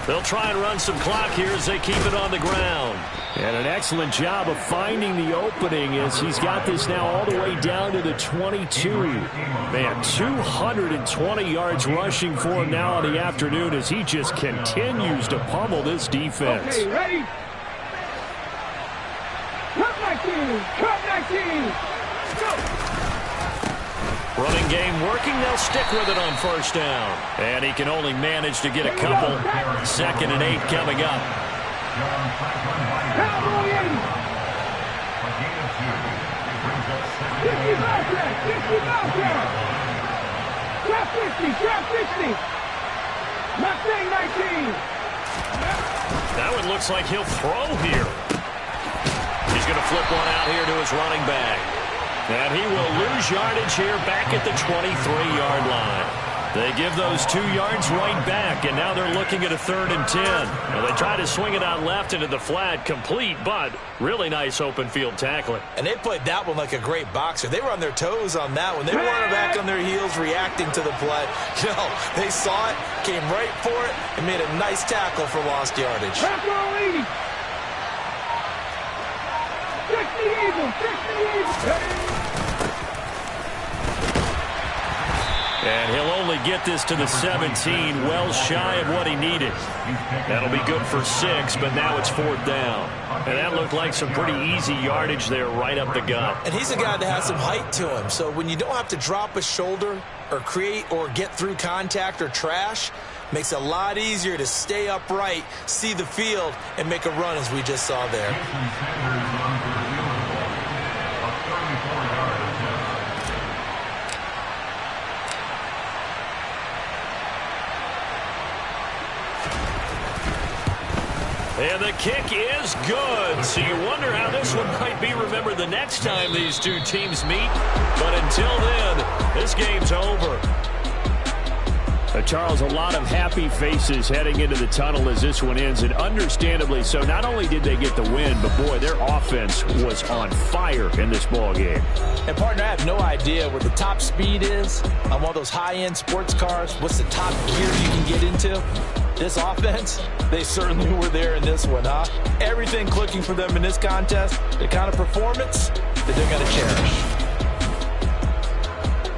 They'll try and run some clock here as they keep it on the ground. And an excellent job of finding the opening as he's got this now all the way down to the 22. Man, 220 yards rushing for him now in the afternoon as he just continues to pummel this defense. Okay, ready? Cut 19. Go. Running game working. They'll stick with it on first down. And he can only manage to get a couple. 2nd and 8 coming up. Cowboy 80. 50 Bobcat. 50 Bobcat. Trap 50. Trap 50. Mustang 19. Now it looks like he'll throw here. He's going to flip one out here to his running back. And he will lose yardage here back at the 23-yard line. They give those 2 yards right back, and now they're looking at a 3rd and 10. Now they try to swing it out left into the flat, complete, but really nice open field tackling. And they played that one like a great boxer. They were on their toes on that one. They weren't back on their heels reacting to the play. No, they saw it, came right for it, and made a nice tackle for lost yardage. 60 Eagles. 60 Eagles. And he'll only get this to the 17, well shy of what he needed. That'll be good for 6, but now it's 4th down. And that looked like some pretty easy yardage there right up the gut. And he's a guy that has some height to him, so when you don't have to drop a shoulder or create or get through contact or trash, Makes it a lot easier to stay upright, see the field, and make a run as we just saw there. And the kick is good. So you wonder how this one might be remembered the next time these two teams meet. But until then, this game's over. Charles, a lot of happy faces heading into the tunnel as this one ends, and understandably so. Not only did they get the win, but boy, their offense was on fire in this ball game. And partner, I have no idea what the top speed is on one of those high-end sports cars. What's the top gear you can get into? This offense, they certainly were there in this one, huh? Everything clicking for them in this contest, the kind of performance that they're going to cherish.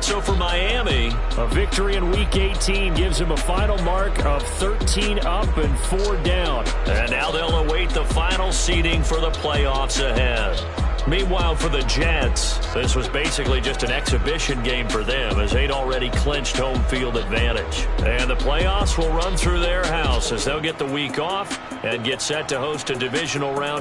So for Miami, a victory in Week 18 gives them a final mark of 13 up and 4 down. And now they'll await the final seeding for the playoffs ahead. Meanwhile, for the Jets, this was basically just an exhibition game for them as they'd already clinched home field advantage. And the playoffs will run through their house as they'll get the week off and get set to host a divisional round